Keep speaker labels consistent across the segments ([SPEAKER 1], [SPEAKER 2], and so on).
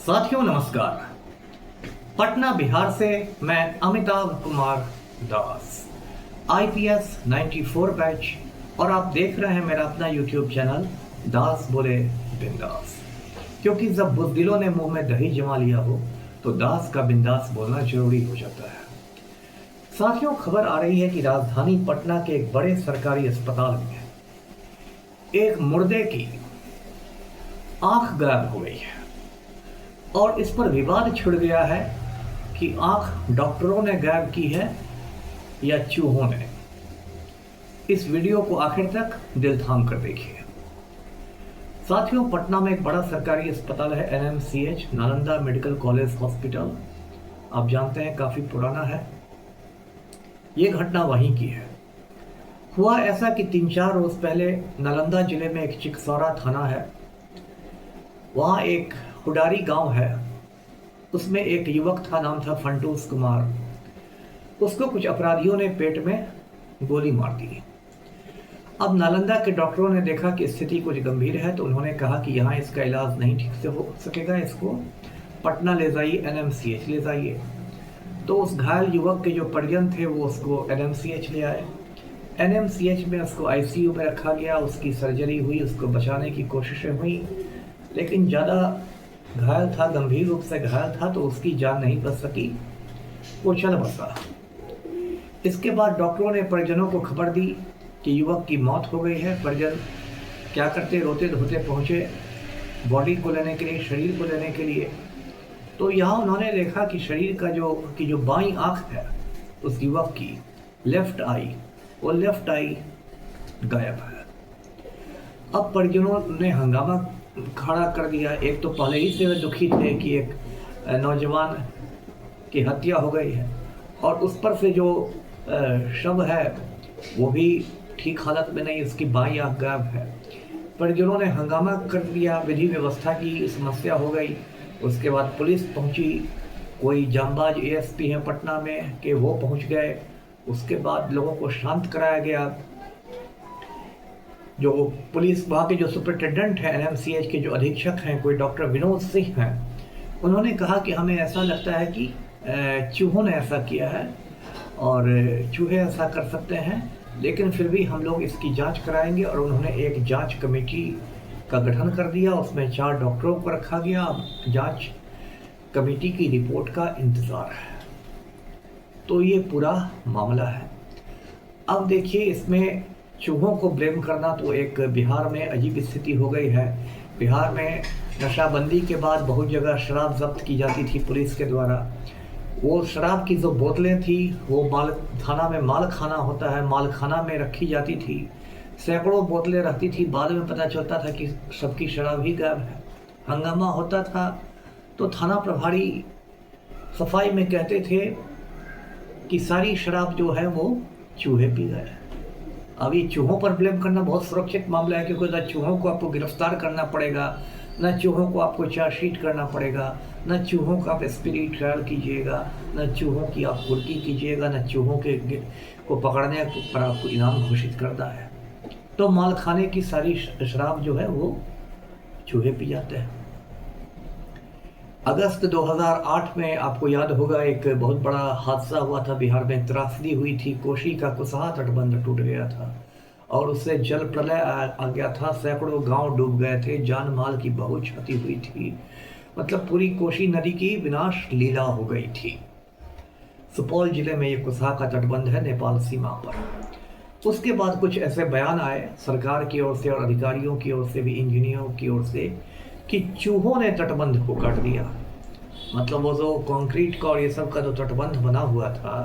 [SPEAKER 1] साथियों नमस्कार। पटना बिहार से मैं अमिताभ कुमार दास, IPS 94 बैच, और आप देख रहे हैं मेरा अपना YouTube चैनल दास बोले बिंदास। क्योंकि जब बुज़दिलों ने मुंह में दही जमा लिया हो तो दास का बिंदास बोलना जरूरी हो जाता है। साथियों, खबर आ रही है कि राजधानी पटना के एक बड़े सरकारी अस्पताल में एक मुर्दे की आंख गायब हो गई है और इस पर विवाद छिड़ गया है कि आंख डॉक्टरों ने गायब की है या चूहों ने। इस वीडियो को आखिर तक दिल थाम कर देखिए। साथियों, पटना में एक बड़ा सरकारी अस्पताल है NMCH, Nalanda medical college hospital. आप जानते हैं काफी पुराना है। ये घटना वहीं की है। हुआ ऐसा कि 3-4 रोज पहले नालंदा जिले में एक चिकसौरा थाना है, वहाँ एक हुडारी गांव है, उसमें एक युवक था, नाम था फंटूस कुमार। उसको कुछ अपराधियों ने पेट में गोली मार दी। अब नालंदा के डॉक्टरों ने देखा कि स्थिति कुछ गंभीर है तो उन्होंने कहा कि यहाँ इसका इलाज नहीं ठीक से हो सकेगा, इसको पटना ले जाइए, NMCH ले जाइए। तो उस घायल युवक के जो परिजन थे वो उसको NMCH ले आए। NMCH में उसको ICU में रखा गया, उसकी सर्जरी हुई, उसको बचाने की कोशिशें हुई, लेकिन ज़्यादा घायल था, गंभीर रूप से घायल था, तो उसकी जान नहीं बच सकी, वो चल बसा। इसके बाद डॉक्टरों ने परिजनों को खबर दी कि युवक की मौत हो गई है। परिजन क्या करते, रोते धोते पहुँचे बॉडी को लेने के लिए, शरीर को लेने के लिए। तो यहाँ उन्होंने देखा कि शरीर का जो बाईं आँख है उस युवक की, लेफ्ट आई, वो लेफ्ट आई गायब है। अब परिजनों ने हंगामा खड़ा कर दिया। एक तो पहले ही से वे दुखी थे कि एक नौजवान की हत्या हो गई है और उस पर से जो शव है वो भी ठीक हालत में नहीं, उसकी बाईं आंख गायब है। परिजनों ने हंगामा कर दिया, विधि व्यवस्था की समस्या हो गई। उसके बाद पुलिस पहुंची, कोई जांबाज ASP हैं पटना में कि वो पहुंच गए। उसके बाद लोगों को शांत कराया गया। जो पुलिस वहाँ के जो सुपरिटेंडेंट हैं NMCH के, जो अधीक्षक हैं, कोई डॉक्टर विनोद सिंह हैं, उन्होंने कहा कि हमें ऐसा लगता है कि चूहों ने ऐसा किया है और चूहे ऐसा कर सकते हैं, लेकिन फिर भी हम लोग इसकी जांच कराएंगे। और उन्होंने एक जांच कमेटी का गठन कर दिया, उसमें 4 डॉक्टरों को रखा गया। अब जांच कमेटी की रिपोर्ट का इंतज़ार है। तो ये पूरा मामला है। अब देखिए, इसमें चूहों को ब्लेम करना तो एक बिहार में अजीब स्थिति हो गई है। बिहार में नशाबंदी के बाद बहुत जगह शराब जब्त की जाती थी पुलिस के द्वारा। वो शराब की जो बोतलें थी वो थाना में माल खाना होता है, माल खाना में रखी जाती थी। सैकड़ों बोतलें रहती थी। बाद में पता चलता था कि सबकी शराब ही गायब है। हंगामा होता था तो थाना प्रभारी सफाई में कहते थे कि सारी शराब जो है वो चूहे पी गए। अब ये चूहों पर ब्लेम करना बहुत सुरक्षित मामला है, क्योंकि न चूहों को आपको गिरफ्तार करना पड़ेगा, न चूहों को आपको चार्जशीट करना पड़ेगा, न चूहों का आप स्पिरिट ट्रायल कीजिएगा, न चूहों की आप कुर्की कीजिएगा, न चूहों को पकड़ने पर आपको इनाम घोषित करता है। तो माल खाने की सारी शराब जो है वो चूहे पी जाते हैं। अगस्त 2008 में आपको याद होगा एक बहुत बड़ा हादसा हुआ था बिहार में, त्रासदी हुई थी। कोसी का कुसहा तटबंध टूट गया था और उससे जल प्रलय आ गया था। सैकड़ों गांव डूब गए थे, जान माल की बहुत क्षति हुई थी। मतलब पूरी कोसी नदी की विनाश लीला हो गई थी। सुपौल जिले में ये कुसहा का तटबंध है, नेपाल सीमा पर। उसके बाद कुछ ऐसे बयान आए सरकार की ओर से और अधिकारियों की ओर से भी, इंजीनियरों की ओर से, कि चूहों ने तटबंध को काट दिया। मतलब वो जो कंक्रीट का और ये सब का जो तटबंध बना हुआ था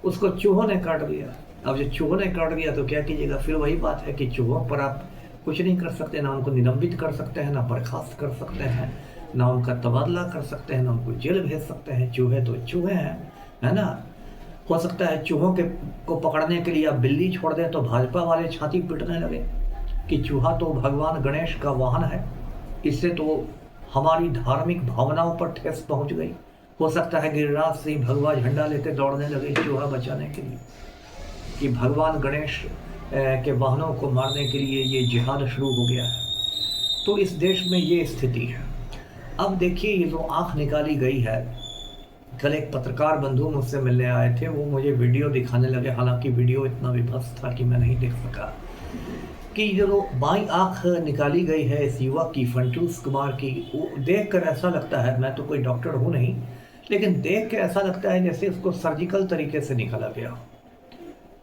[SPEAKER 1] उसको चूहों ने काट दिया। अब जब चूहों ने काट दिया तो क्या कीजिएगा? फिर वही बात है कि चूहों पर आप कुछ नहीं कर सकते, ना उनको निलंबित कर सकते हैं, ना बर्खास्त कर सकते हैं, ना उनका तबादला कर सकते हैं, ना उनको जेल भेज सकते हैं। चूहे तो चूहे हैं, है ना। हो सकता है चूहों को पकड़ने के लिए आप बिल्ली छोड़ दें तो भाजपा वाले छाती पीटने लगे कि चूहा तो भगवान गणेश का वाहन है, इससे तो हमारी धार्मिक भावनाओं पर ठेस पहुंच गई। हो सकता है गिरिराज सिंह भगवा झंडा लेकर दौड़ने लगे चूहा बचाने के लिए, कि भगवान गणेश के वाहनों को मारने के लिए ये जिहाद शुरू हो गया है। तो इस देश में ये स्थिति है। अब देखिए ये जो आँख निकाली गई है, कल एक पत्रकार बंधु मुझसे मिलने आए थे, वो मुझे वीडियो दिखाने लगे, हालांकि वीडियो इतना विभत्स था कि मैं नहीं देख सका, कि जो बाईं आँख निकाली गई है इस युवक की, फंटूस कुमार की, वो देख कर ऐसा लगता है, मैं तो कोई डॉक्टर हूँ नहीं, लेकिन देख के ऐसा लगता है जैसे उसको सर्जिकल तरीके से निकाला गया।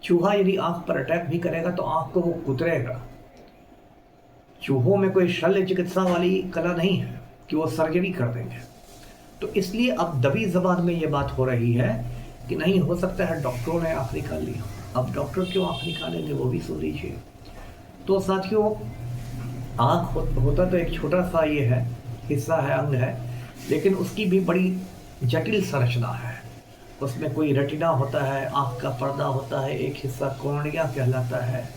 [SPEAKER 1] चूहा यदि आँख पर अटैक भी करेगा तो आँख को वो कुतरेगा। चूहों में कोई शल्य चिकित्सा वाली कला नहीं है कि वो सर्जरी कर देंगे। तो इसलिए अब दबी जबान में ये बात हो रही है कि नहीं, हो सकता है डॉक्टरों ने आँख निकाल लिया। अब डॉक्टर क्यों आँख निकालेंगे, वो भी सुन लीजिए। तो साथियों, आँख होता तो एक छोटा सा ये है, हिस्सा है, अंग है, लेकिन उसकी भी बड़ी जटिल संरचना है। उसमें कोई रेटिना होता है, आँख का पर्दा होता है, एक हिस्सा कॉर्निया कहलाता है,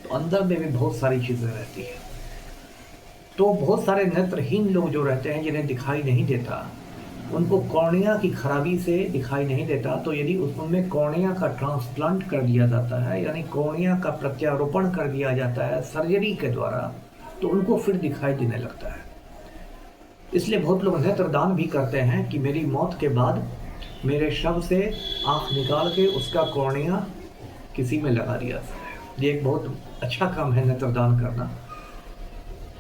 [SPEAKER 1] तो अंदर में भी बहुत सारी चीज़ें रहती हैं। तो बहुत सारे नेत्रहीन लोग जो रहते हैं, जिन्हें दिखाई नहीं देता, उनको कॉर्निया की खराबी से दिखाई नहीं देता, तो यदि उनमें कॉर्निया का ट्रांसप्लांट कर दिया जाता है, यानी कॉर्निया का प्रत्यारोपण कर दिया जाता है सर्जरी के द्वारा, तो उनको फिर दिखाई देने लगता है। इसलिए बहुत लोग नेत्रदान भी करते हैं कि मेरी मौत के बाद मेरे शव से आँख निकाल के उसका कॉर्निया किसी में लगा दिया जाए। ये एक बहुत अच्छा काम है नेत्रदान करना।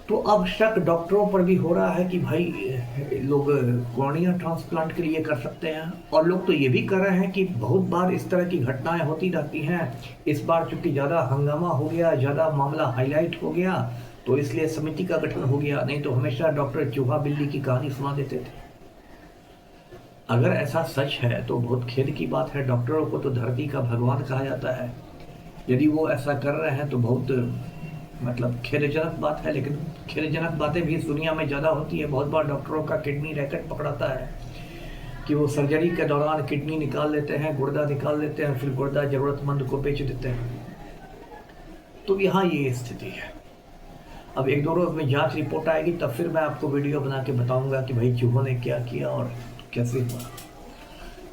[SPEAKER 1] तो अब शक डॉक्टरों पर भी हो रहा है कि भाई लोग कॉर्निया ट्रांसप्लांट के लिए कर सकते हैं, और लोग तो ये भी कर रहे हैं कि बहुत बार इस तरह की घटनाएं होती रहती हैं। इस बार चूंकि ज़्यादा हंगामा हो गया, ज़्यादा मामला हाईलाइट हो गया, तो इसलिए समिति का गठन हो गया, नहीं तो हमेशा डॉक्टर चूहा बिल्ली की कहानी सुना देते थे। अगर ऐसा सच है तो बहुत खेद की बात है। डॉक्टरों को तो धरती का भगवान कहा जाता है, यदि वो ऐसा कर रहे हैं तो बहुत मतलब खेदजनक बात है। लेकिन खेदजनक बातें भी इस दुनिया में ज़्यादा होती है। बहुत बार डॉक्टरों का किडनी रैकेट पकड़ाता है कि वो सर्जरी के दौरान किडनी निकाल लेते हैं, गुर्दा निकाल लेते हैं, फिर गुर्दा ज़रूरतमंद को बेच देते हैं। तो यहाँ ये स्थिति है। अब एक दो रोज में जांच रिपोर्ट आएगी, तब फिर मैं आपको वीडियो बना के बताऊंगा कि भाई चूहों ने क्या किया और कैसे हुआ।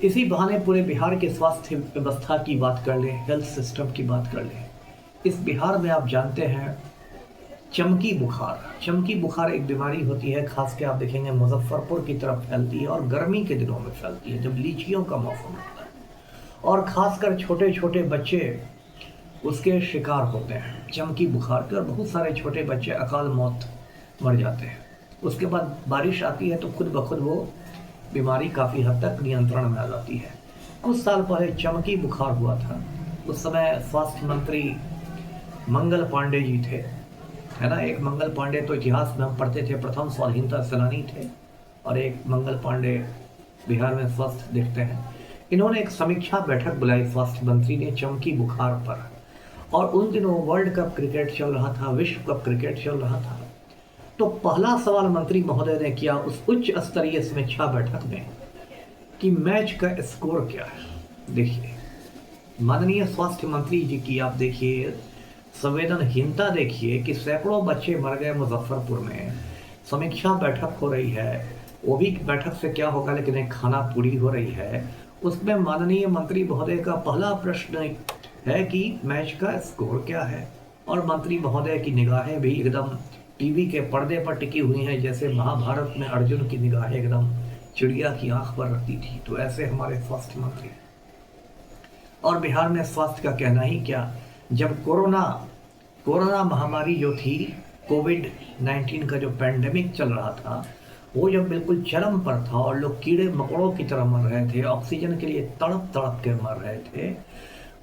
[SPEAKER 1] इसी बहाने पूरे बिहार के स्वास्थ्य व्यवस्था की बात कर लें, हेल्थ सिस्टम की बात कर लें। इस बिहार में आप जानते हैं चमकी बुखार। चमकी बुखार एक बीमारी होती है, खास के आप देखेंगे मुजफ्फरपुर की तरफ फैलती है और गर्मी के दिनों में फैलती है, जब लीचियों का मौसम होता है, और खासकर छोटे छोटे बच्चे उसके शिकार होते हैं चमकी बुखार के, और बहुत सारे छोटे बच्चे अकाल मौत मर जाते हैं। उसके बाद बारिश आती है तो खुद ब खुद वो बीमारी काफ़ी हद तक नियंत्रण में आ जाती है। कुछ साल पहले चमकी बुखार हुआ था। उस समय स्वास्थ्य मंत्री मंगल पांडे जी थे, है ना। एक मंगल पांडे तो इतिहास में हम पढ़ते थे, प्रथम स्वाधीनता सेनानी थे, और एक मंगल पांडे बिहार में स्वास्थ्य देखते हैं। इन्होंने एक समीक्षा बैठक बुलाई स्वास्थ्य मंत्री ने चमकी बुखार पर, और उन दिनों वर्ल्ड कप क्रिकेट चल रहा था, विश्व कप क्रिकेट चल रहा था। तो पहला सवाल मंत्री महोदय ने किया उस उच्च स्तरीय समीक्षा बैठक में कि मैच का स्कोर क्या है। देखिए माननीय स्वास्थ्य मंत्री जी की आप देखिए संवेदनहीनता, देखिए कि सैकड़ों बच्चे मर गए मुजफ्फरपुर में, समीक्षा बैठक हो रही है, वो भी बैठक से क्या होगा, लेकिन एक खाना पूरी हो रही है, उसमें माननीय मंत्री महोदय का पहला प्रश्न है कि मैच का स्कोर क्या है। और मंत्री महोदय की निगाहें भी एकदम टीवी के पर्दे पर टिकी हुई हैं, जैसे महाभारत में अर्जुन की निगाहें एकदम चिड़िया की आंख पर रखती थी। तो ऐसे हमारे स्वास्थ्य मंत्री। और बिहार में स्वास्थ्य का कहना ही क्या, जब कोरोना महामारी जो थी, कोविड-19 का जो पैंडेमिक चल रहा था, वो जब बिल्कुल चरम पर था और लोग कीड़े मकोड़ों की तरह मर रहे थे, ऑक्सीजन के लिए तड़प तड़प के मर रहे थे,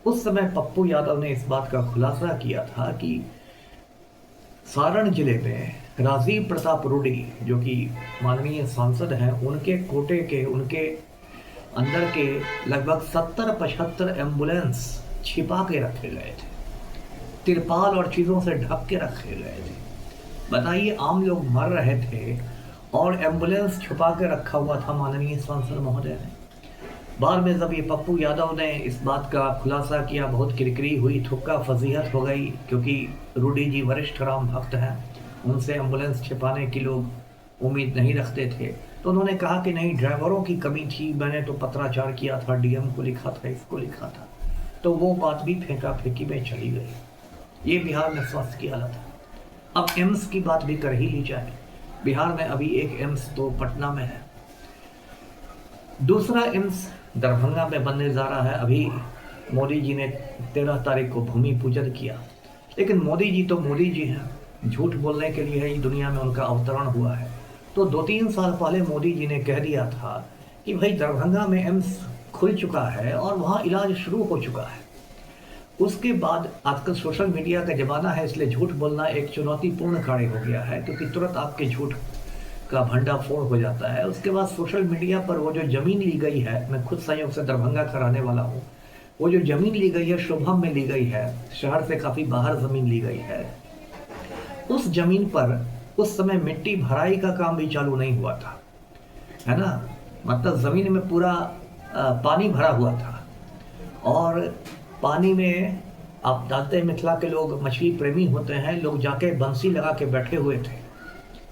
[SPEAKER 1] उस समय पप्पू यादव ने इस बात का खुलासा किया था कि सारण जिले में राजीव प्रताप रूडी, जो कि माननीय सांसद हैं, उनके कोटे के, उनके अंदर के लगभग 70-75 एम्बुलेंस छिपा के रखे गए थे, तिरपाल और चीज़ों से ढक के रखे गए थे। बताइए, आम लोग मर रहे थे और एम्बुलेंस छुपा के रखा हुआ था माननीय सांसद महोदय ने। बाद में जब ये पप्पू यादव ने इस बात का खुलासा किया, बहुत किरकिरी हुई, थुक्का फजीहत हो गई, क्योंकि रूडी जी वरिष्ठ राम भक्त हैं, उनसे एम्बुलेंस छिपाने की लोग उम्मीद नहीं रखते थे। तो उन्होंने कहा कि नहीं, ड्राइवरों की कमी थी, मैंने तो पत्राचार किया था, डीएम को लिखा था, इसको लिखा था। तो वो बात भी फेंका फेंकी में चली गई। ये बिहार में स्वास्थ्य की हालत है। अब एम्स की बात भी कर ही ली जाए। बिहार में अभी एक एम्स तो पटना में है, दूसरा एम्स दरभंगा में बनने जा रहा है। अभी मोदी जी ने 13 तारीख को भूमि पूजन किया, लेकिन मोदी जी तो मोदी जी हैं, झूठ बोलने के लिए ही दुनिया में उनका अवतरण हुआ है। तो 2-3 साल पहले मोदी जी ने कह दिया था कि भाई दरभंगा में एम्स खुल चुका है और वहाँ इलाज शुरू हो चुका है। उसके बाद आजकल सोशल मीडिया का ज़माना है, इसलिए झूठ बोलना एक चुनौतीपूर्ण कार्य हो गया है, क्योंकि तुरंत आपके झूठ का भंडाफोड़ हो जाता है। उसके बाद सोशल मीडिया पर वो जो ज़मीन ली गई है, मैं खुद संयोग से दरभंगा का रहने वाला हूँ, वो जो ज़मीन ली गई है शुभम में ली गई है, शहर से काफ़ी बाहर ज़मीन ली गई है। उस ज़मीन पर उस समय मिट्टी भराई का काम भी चालू नहीं हुआ था, है ना। मतलब ज़मीन में पूरा पानी भरा हुआ था, और पानी में आप जानते हैं मिथिला के लोग मछली प्रेमी होते हैं, लोग जाके बंसी लगा के बैठे हुए थे।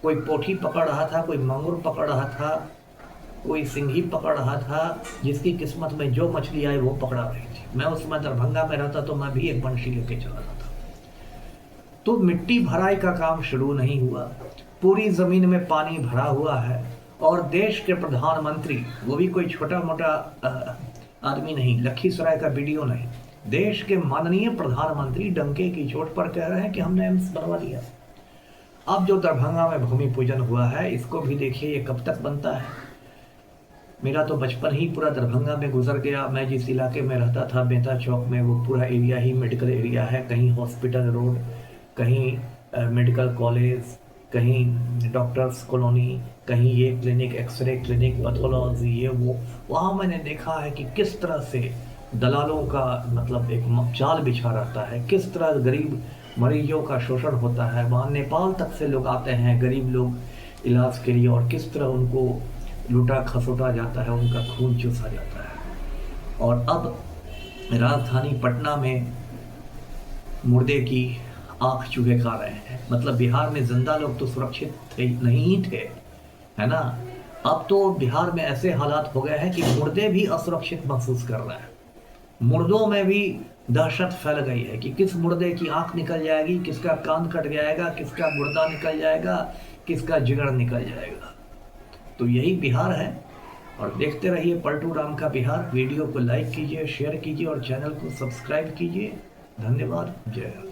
[SPEAKER 1] कोई पोठी पकड़ रहा था, कोई मांगुर पकड़ रहा था, कोई सिंघी पकड़ रहा था, जिसकी किस्मत में जो मछली आई वो पकड़ा रही थी। मैं उस समय दरभंगा में रहता तो मैं भी एक बंसी लेके चला जाता। तो मिट्टी भराई का काम शुरू नहीं हुआ, पूरी ज़मीन में पानी भरा हुआ है, और देश के प्रधानमंत्री, वो भी कोई छोटा मोटा आदमी नहीं, लखीसराय का वीडियो नहीं, देश के माननीय प्रधानमंत्री डंके की चोट पर कह रहे हैं कि हमने एम्स बनवा दिया। अब जो दरभंगा में भूमि पूजन हुआ है, इसको भी देखिए ये कब तक बनता है। मेरा तो बचपन ही पूरा दरभंगा में गुजर गया। मैं जिस इलाके में रहता था बेता चौक में, वो पूरा एरिया ही मेडिकल एरिया है। कहीं हॉस्पिटल रोड, कहीं मेडिकल कॉलेज, कहीं डॉक्टर्स कॉलोनी, कहीं ये क्लिनिक, एक्सरे क्लिनिक, पैथोलॉजी, ये वो। वहाँ मैंने देखा है कि किस तरह से दलालों का मतलब एक जाल बिछा रहता है, किस तरह गरीब मरीजों का शोषण होता है। वहाँ नेपाल तक से लोग आते हैं, गरीब लोग इलाज के लिए, और किस तरह उनको लूटा खसोटा जाता है, उनका खून चूसा जाता है। और अब राजधानी पटना में मुर्दे की आंख चूहे खा रहे हैं। मतलब बिहार में जिंदा लोग तो सुरक्षित थे नहीं थे, है ना। अब तो बिहार में ऐसे हालात हो गए हैं कि मुर्दे भी असुरक्षित महसूस कर रहे हैं। मुर्दों में भी दहशत फैल गई है कि किस मुर्दे की आंख निकल जाएगी, किसका कान कट जाएगा, किसका गुर्दा निकल जाएगा, किसका जिगर निकल जाएगा। तो यही बिहार है, और देखते रहिए पलटू राम का बिहार। वीडियो को लाइक कीजिए, शेयर कीजिए और चैनल को सब्सक्राइब कीजिए। धन्यवाद। जय हिंद।